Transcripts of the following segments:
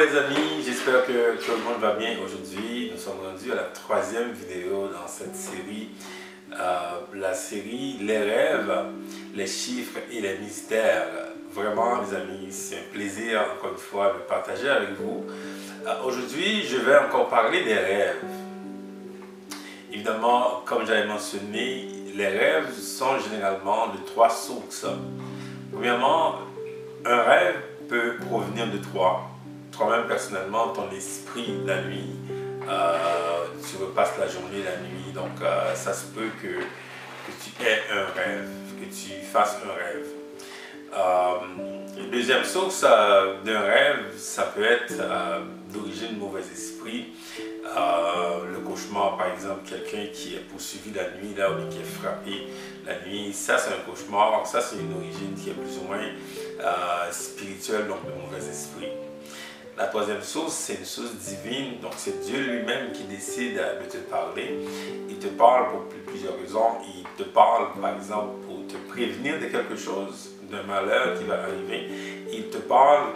les amis, j'espère que tout le monde va bien aujourd'hui. Nous sommes rendus à la troisième vidéo dans cette série, la série Les rêves, les chiffres et les mystères. Vraiment les amis, c'est un plaisir encore une fois de partager avec vous. Aujourd'hui, je vais encore parler des rêves. Évidemment, comme j'avais mentionné, les rêves sont généralement de trois sources. Premièrement, un rêve peut provenir de toi. Toi-même personnellement, ton esprit la nuit, tu repasses la journée la nuit, donc ça se peut que tu aies un rêve, que tu fasses un rêve. Une deuxième source d'un rêve, ça peut être d'origine mauvais esprit. Le cauchemar, par exemple, quelqu'un qui est poursuivi la nuit, là, ou qui est frappé la nuit, ça c'est un cauchemar, ça c'est une origine qui est plus ou moins spirituelle, donc de mauvais esprit. La troisième source, c'est une source divine, donc c'est Dieu lui-même qui décide de te parler. Il te parle pour plusieurs raisons. Il te parle, par exemple, pour te prévenir de quelque chose, d'un malheur qui va arriver. Il te parle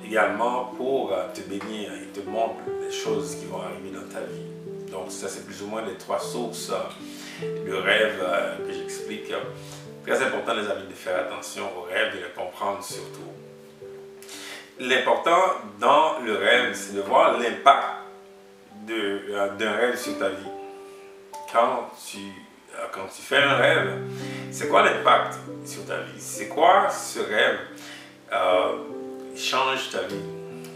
également pour te bénir. Il te montre les choses qui vont arriver dans ta vie. Donc ça, c'est plus ou moins les trois sources de rêve que j'explique. Très important, les amis, de faire attention aux rêves, de les comprendre surtout. L'important dans le rêve, c'est de voir l'impact d'un rêve sur ta vie. Quand tu fais un rêve, c'est quoi l'impact sur ta vie? C'est quoi ce rêve change ta vie?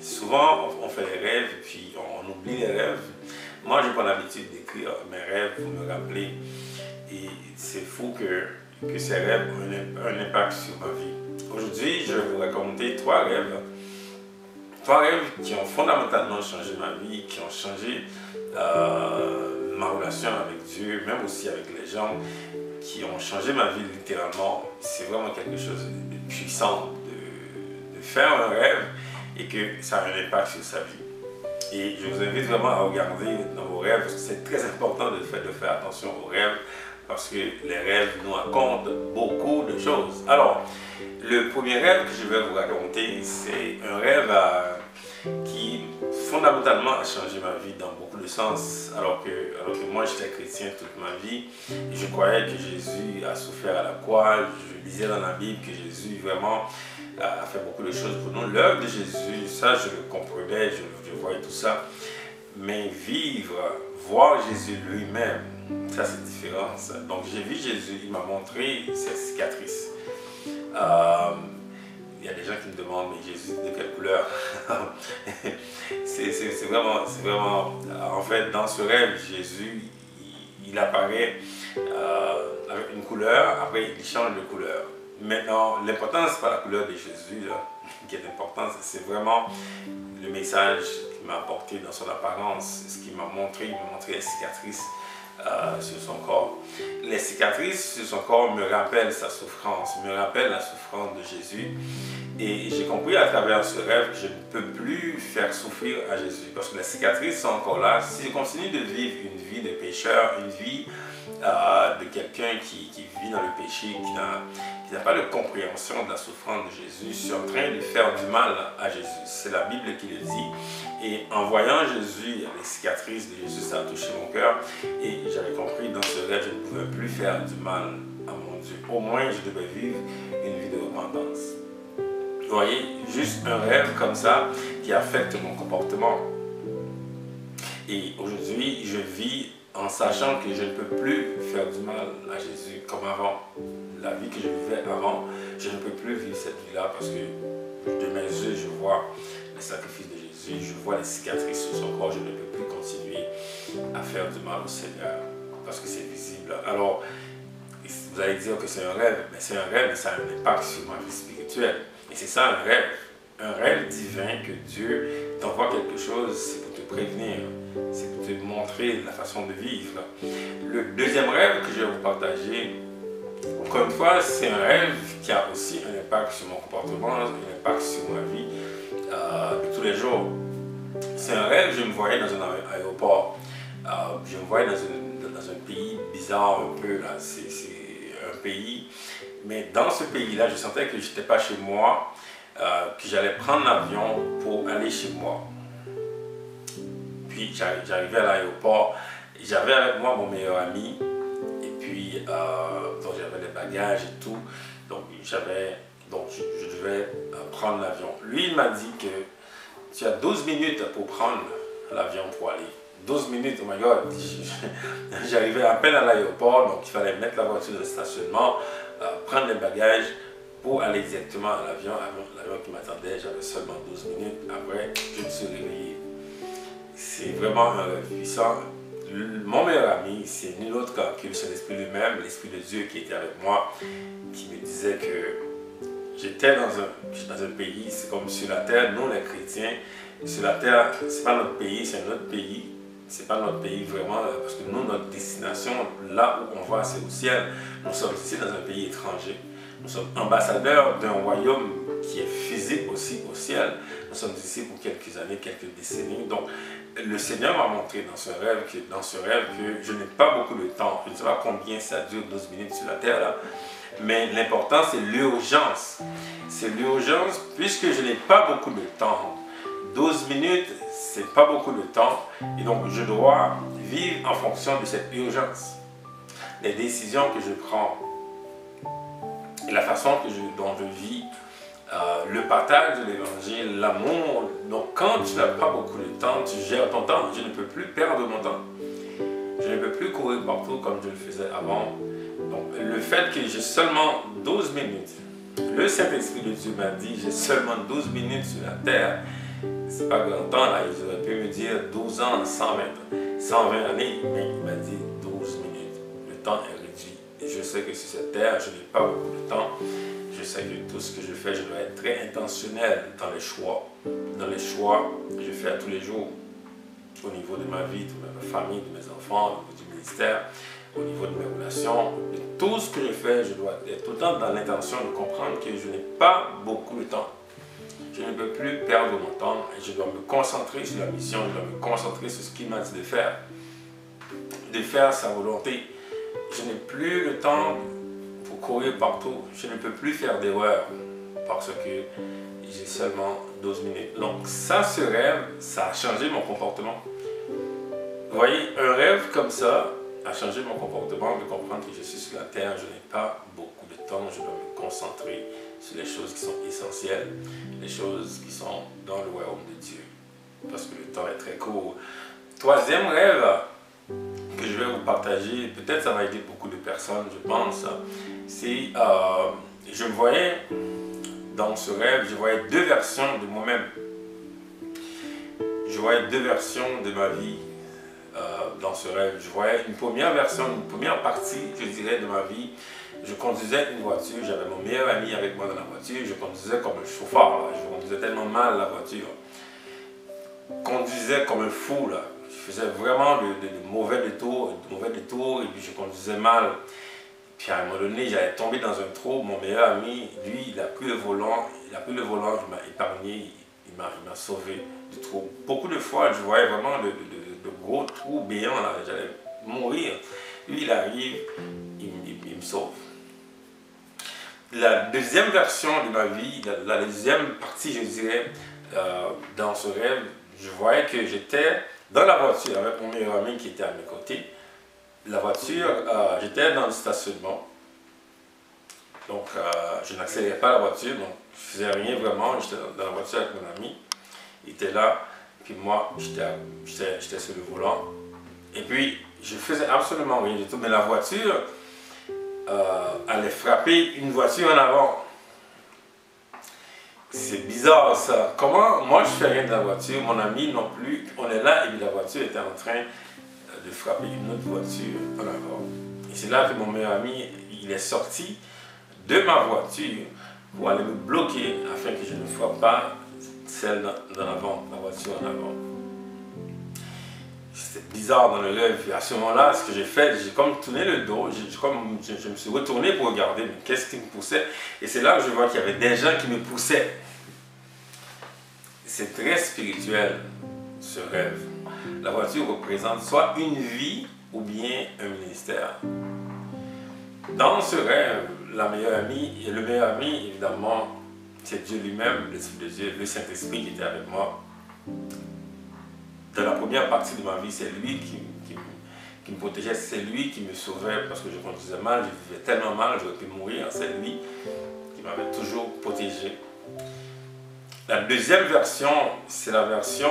Souvent, on fait des rêves et puis on oublie les rêves. Moi, je prends l'habitude d'écrire mes rêves pour me rappeler. Et c'est fou que ces rêves ont un impact sur ma vie. Aujourd'hui, je vais vous raconter trois rêves. Trois rêves qui ont fondamentalement changé ma vie, qui ont changé ma relation avec Dieu, même aussi avec les gens, qui ont changé ma vie littéralement. C'est vraiment quelque chose de puissant de faire un rêve et que ça a un impact sur sa vie. Et je vous invite vraiment à regarder dans vos rêves, parce que c'est très important de faire attention aux rêves, parce que les rêves nous racontent beaucoup de choses. Alors, le premier rêve que je vais vous raconter, c'est un rêve qui fondamentalement a changé ma vie dans beaucoup de sens. Alors que moi j'étais chrétien toute ma vie, et je croyais que Jésus a souffert à la croix. Je lisais dans la Bible que Jésus vraiment a fait beaucoup de choses pour nous. L'œuvre de Jésus, ça je le comprenais, je voyais tout ça. Mais voir Jésus lui-même, ça c'est différent. Ça. Donc j'ai vu Jésus, il m'a montré ses cicatrices. Il y a des gens qui me demandent, mais Jésus de quelle couleur? C'est vraiment, en fait, dans ce rêve, Jésus, il apparaît avec une couleur, après il change de couleur. Maintenant, l'important, c'est pas la couleur de Jésus là, qui est importante, c'est vraiment le message qu'il m'a apporté dans son apparence, ce qu'il m'a montré, il m'a montré les cicatrices sur son corps. Les cicatrices sur son corps me rappellent sa souffrance, me rappellent la souffrance de Jésus. Et j'ai compris à travers ce rêve que je ne peux plus faire souffrir à Jésus, parce que les cicatrices sont encore là. Si je continue de vivre une vie de pécheur, une vie de quelqu'un qui vit dans le péché, qui n'a pas de compréhension de la souffrance de Jésus, je suis en train de faire du mal à Jésus. C'est la Bible qui le dit. Et en voyant Jésus, les cicatrices de Jésus, ça a touché mon cœur. Et j'avais compris dans ce rêve, je ne pouvais plus faire du mal à mon Dieu. Au moins, je devais vivre une vie de repentance. Vous voyez, juste un rêve comme ça qui affecte mon comportement. Et aujourd'hui, je vis en sachant que je ne peux plus faire du mal à Jésus comme avant. La vie que je vivais avant, je ne peux plus vivre cette vie-là parce que de mes yeux, je vois le sacrifice de Jésus, je vois les cicatrices sur son corps, je ne peux plus continuer à faire du mal au Seigneur parce que c'est visible. Alors, vous allez dire que c'est un rêve, mais c'est un rêve, mais ça a un impact sur ma vie spirituelle. Et c'est ça un rêve divin que Dieu t'envoie quelque chose, c'est pour te prévenir, c'est pour te montrer la façon de vivre. Le deuxième rêve que je vais vous partager, encore une fois, c'est un rêve qui a aussi un impact sur mon comportement, un impact sur ma vie de tous les jours. C'est un rêve, je me voyais dans un aéroport, je me voyais dans un pays bizarre un peu, là. C'est un pays, mais dans ce pays-là, je sentais que je n'étais pas chez moi. que j'allais prendre l'avion pour aller chez moi. Puis j'arrivais à l'aéroport, j'avais avec moi mon meilleur ami, et puis donc j'avais les bagages et tout, donc je devais prendre l'avion. Lui, il m'a dit que tu as 12 minutes pour prendre l'avion pour aller. 12 minutes, oh my god, j'arrivais à peine à l'aéroport, donc il fallait mettre la voiture de stationnement, prendre les bagages pour aller directement à l'avion qui m'attendait. J'avais seulement 12 minutes, après je me suis réveillé. C'est vraiment un rêve puissant. Mon meilleur ami, c'est nul autre que le Saint-Esprit lui-même, l'Esprit de Dieu qui était avec moi, qui me disait que j'étais dans un pays, c'est comme sur la terre, nous les chrétiens, sur la terre, c'est pas notre pays, c'est notre pays. C'est pas notre pays vraiment, parce que nous, notre destination, là où on va, c'est au ciel. Nous sommes ici dans un pays étranger. Nous sommes ambassadeurs d'un royaume qui est physique aussi au ciel. Nous sommes ici pour quelques années, quelques décennies. Donc, le Seigneur m'a montré dans ce rêve que je n'ai pas beaucoup de temps. Je ne sais pas combien ça dure, 12 minutes sur la terre, là. Mais l'important, c'est l'urgence. C'est l'urgence, puisque je n'ai pas beaucoup de temps. 12 minutes, c'est pas beaucoup de temps. Et donc, je dois vivre en fonction de cette urgence. Les décisions que je prends, et la façon dont je vis, le partage de l'évangile, l'amour. Donc, quand tu n'as pas beaucoup de temps, tu gères ton temps. Je ne peux plus perdre mon temps. Je ne peux plus courir partout comme je le faisais avant. Donc, le fait que j'ai seulement 12 minutes, le Saint-Esprit de Dieu m'a dit, j'ai seulement 12 minutes sur la terre. C'est pas grand temps, là. Ils auraient pu me dire 12 ans, 120 années, mais il m'a dit 12 minutes. Le temps est réduit. Et je sais que sur cette terre, je n'ai pas beaucoup de temps. Je sais que tout ce que je fais, je dois être très intentionnel dans les choix. Dans les choix que je fais à tous les jours. Au niveau de ma vie, de ma famille, de mes enfants, au niveau du ministère, au niveau de mes relations. De tout ce que je fais, je dois être tout le temps dans l'intention de comprendre que je n'ai pas beaucoup de temps. Je ne peux plus perdre mon temps et je dois me concentrer sur la mission, je dois me concentrer sur ce qu'il m'a dit de faire sa volonté. Je n'ai plus le temps pour courir partout, je ne peux plus faire d'erreurs parce que j'ai seulement 12 minutes. Donc ça, ce rêve, ça a changé mon comportement. Vous voyez, un rêve comme ça a changé mon comportement, de comprendre que je suis sur la terre, je n'ai pas beaucoup de temps, je dois me concentrer sur les choses qui sont essentielles, les choses qui sont dans le royaume de Dieu, parce que le temps est très court. Troisième rêve que je vais vous partager, peut-être ça va aider beaucoup de personnes, je pense, c'est, je me voyais dans ce rêve, je voyais deux versions de moi-même. Je voyais deux versions de ma vie dans ce rêve. Je voyais une première version, une première partie, je dirais, de ma vie. Je conduisais une voiture, j'avais mon meilleur ami avec moi dans la voiture, je conduisais comme un chauffeur, là. Je conduisais tellement mal la voiture. Je conduisais comme un fou, là. Je faisais vraiment de mauvais détours, et puis je conduisais mal. Puis à un moment donné, j'allais tomber dans un trou. Mon meilleur ami, lui, il a pris le volant, il m'a épargné, il m'a sauvé du trou. Beaucoup de fois, je voyais vraiment de gros trous béants, là, j'allais mourir. Lui, il arrive, il me sauve. La deuxième version de ma vie, la deuxième partie, je dirais, dans ce rêve, je voyais que j'étais dans la voiture avec mon meilleur ami qui était à mes côtés. La voiture, j'étais dans le stationnement. Donc, je n'accélérais pas la voiture, donc je faisais rien vraiment. J'étais dans la voiture avec mon ami. Il était là, puis moi, j'étais sur le volant. Et puis, je faisais absolument rien du tout. Mais la voiture allait frapper une voiture en avant. C'est bizarre ça. Comment, moi je fais rien de la voiture, mon ami non plus. On est là et puis la voiture était en train de frapper une autre voiture en avant. Et c'est là que mon meilleur ami, il est sorti de ma voiture pour aller me bloquer afin que je ne frappe pas celle d'en avant, la voiture en avant. C'était bizarre dans le rêve. Et à ce moment-là, ce que j'ai fait, j'ai comme tourné le dos, je me suis retourné pour regarder, mais qu'est-ce qui me poussait? Et c'est là que je vois qu'il y avait des gens qui me poussaient. C'est très spirituel, ce rêve. La voiture représente soit une vie ou bien un ministère. Dans ce rêve, le meilleur ami, évidemment, c'est Dieu lui-même, l'Esprit de Dieu, le Saint-Esprit qui était avec moi. Dans la première partie de ma vie, c'est lui qui me protégeait, c'est lui qui me sauvait parce que je conduisais mal, je vivais tellement mal, j'aurais pu mourir. C'est lui qui m'avait toujours protégé. La deuxième version, c'est la version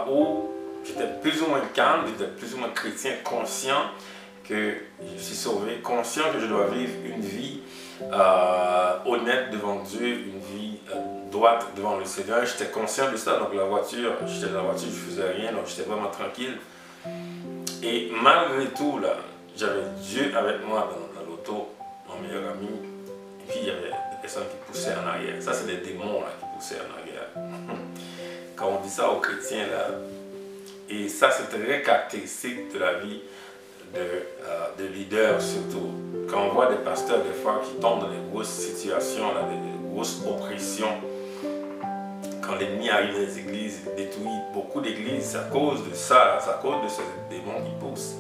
où j'étais plus ou moins calme, j'étais plus ou moins chrétien, conscient que je suis sauvé, conscient que je dois vivre une vie honnête devant Dieu, une vie droite devant le Seigneur. J'étais conscient de ça, donc la voiture, j'étais dans la voiture, je faisais rien, donc j'étais vraiment tranquille. Et malgré tout, là, j'avais Dieu avec moi dans l'auto, mon meilleur ami, et puis il y avait des personnes qui poussaient en arrière. Ça, c'est des démons là, qui poussaient en arrière. Quand on dit ça aux chrétiens, là, et ça, c'est très caractéristique de la vie de leaders surtout. Quand on voit des pasteurs des fois qui tombent dans des grosses situations, là, des grosses oppressions, quand l'ennemi arrive dans les églises, il détruit beaucoup d'églises, c'est à cause de ça, c'est à cause de ces démons qui poussent,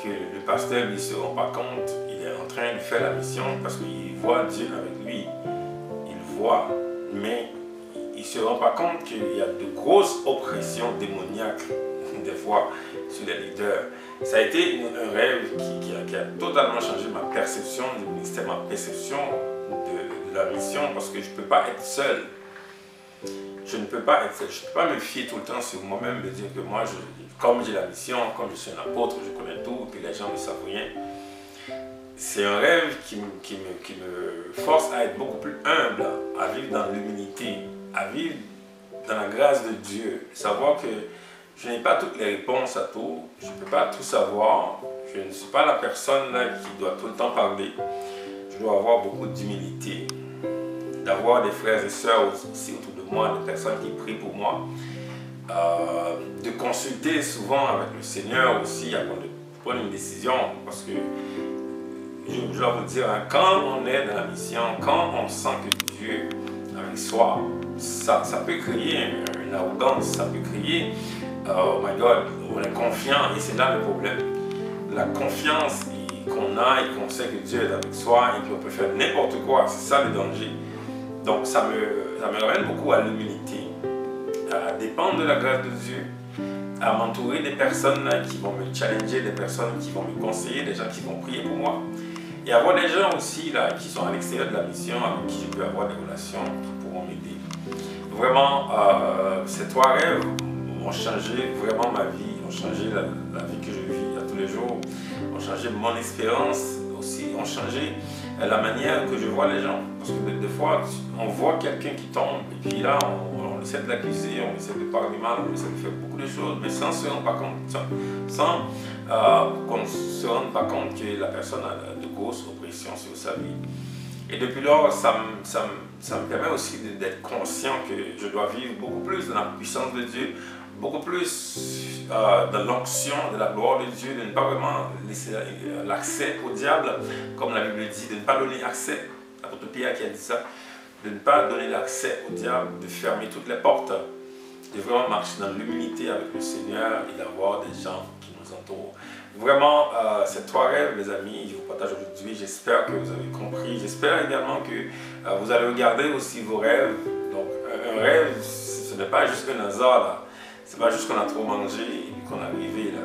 que le pasteur ne se rend pas compte, il est en train de faire la mission parce qu'il voit Dieu avec lui, il voit, mais il ne se rend pas compte qu'il y a de grosses oppressions démoniaques, des fois, sur les leaders. Ça a été un rêve qui a totalement changé ma perception du ministère, ma perception de la mission, parce que je ne peux pas être seul. Je ne peux pas être seul. Je ne peux pas me fier tout le temps sur moi-même, me dire que moi, comme j'ai la mission, comme je suis un apôtre, je connais tout, et puis les gens ne savent rien. C'est un rêve qui me force à être beaucoup plus humble, à vivre dans l'humilité, à vivre dans la grâce de Dieu, savoir que je n'ai pas toutes les réponses à tout, je ne peux pas tout savoir, je ne suis pas la personne là qui doit tout le temps parler, je dois avoir beaucoup d'humilité, d'avoir des frères et sœurs aussi autour de moi, des personnes qui prient pour moi, de consulter souvent avec le Seigneur aussi avant de prendre une décision, parce que je dois vous dire, hein, quand on est dans la mission, quand on sent que Dieu est avec soi, ça peut créer une arrogance, ça peut créer oh my God, on est confiant et c'est là le problème. La confiance qu'on a et qu'on sait que Dieu est avec soi et qu'on peut faire n'importe quoi, c'est ça le danger. Donc ça me ramène beaucoup à l'humilité, à dépendre de la grâce de Dieu, à m'entourer des personnes là, qui vont me challenger, des personnes qui vont me conseiller, des gens qui vont prier pour moi. Et avoir des gens aussi là, qui sont à l'extérieur de la mission, avec qui je peux avoir des relations qui pourront m'aider. Vraiment, ces trois rêves ont changé vraiment ma vie, ont changé la vie que je vis à tous les jours, ont changé mon espérance aussi, ont changé la manière que je vois les gens. Parce que des fois, on voit quelqu'un qui tombe et puis là, on essaie de l'accuser, on essaie de parler mal, on essaie de faire beaucoup de choses, mais sans se rendre pas compte, sans qu'on ne se rende pas compte que la personne a de grosses oppressions sur sa vie. Et depuis lors, ça me permet aussi d'être conscient que je dois vivre beaucoup plus dans la puissance de Dieu, beaucoup plus dans l'onction de la gloire de Dieu, de ne pas vraiment laisser l'accès au diable, comme la Bible dit, de ne pas donner accès, l'apôtre Pierre qui a dit ça, de ne pas donner l'accès au diable, de fermer toutes les portes, de vraiment marcher dans l'humilité avec le Seigneur et d'avoir des gens qui nous entourent. Vraiment, ces trois rêves, les amis, je vous partage aujourd'hui. J'espère que vous avez compris. J'espère également que vous allez regarder aussi vos rêves. Donc, un rêve, ce n'est pas juste un hasard, là. C'est pas juste qu'on a trop mangé et qu'on est arrivé là.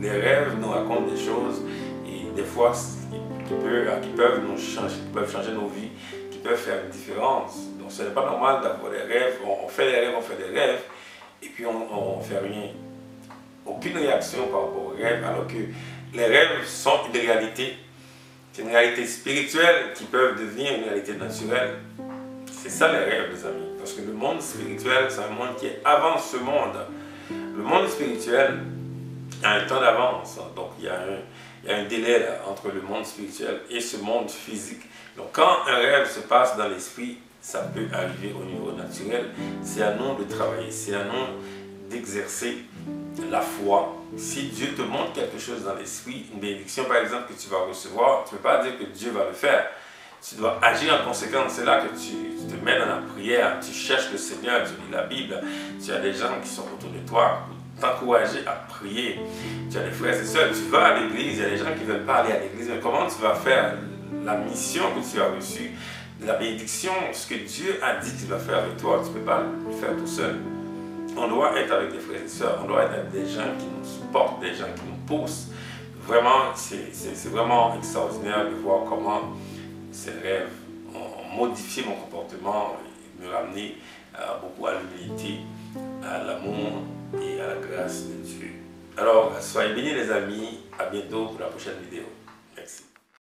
Les rêves nous racontent des choses et des fois qui peuvent nous changer, qui peuvent changer nos vies, qui peuvent faire une différence. Donc ce n'est pas normal d'avoir des rêves. On fait des rêves et puis on ne fait rien. Aucune réaction par rapport aux rêves, alors que les rêves sont une réalité. C'est une réalité spirituelle qui peut devenir une réalité naturelle. C'est ça les rêves, les amis. Parce que le monde spirituel, c'est un monde qui est avant ce monde. Le monde spirituel a un temps d'avance. Donc il y a un délai là, entre le monde spirituel et ce monde physique. Donc quand un rêve se passe dans l'esprit, ça peut arriver au niveau naturel. C'est à nous de travailler, c'est à nous d'exercer la foi. Si Dieu te montre quelque chose dans l'esprit, une bénédiction par exemple que tu vas recevoir, tu ne peux pas dire que Dieu va le faire. Tu dois agir en conséquence. C'est là que tu te mets dans la prière, tu cherches le Seigneur, tu lis la Bible. Tu as des gens qui sont autour de toi pour t'encourager à prier. Tu as des frères et sœurs, tu vas à l'église, il y a des gens qui ne veulent pas aller à l'église. Mais comment tu vas faire la mission que tu as reçue? la bénédiction, ce que Dieu a dit qu'il va faire avec toi, tu ne peux pas le faire tout seul. On doit être avec des frères et sœurs, on doit être avec des gens qui nous supportent, des gens qui nous poussent. Vraiment, c'est vraiment extraordinaire de voir comment ces rêves ont modifié mon comportement et me ramené beaucoup à l'humilité, à l'amour et à la grâce de Dieu. Alors, soyez bénis les amis, à bientôt pour la prochaine vidéo.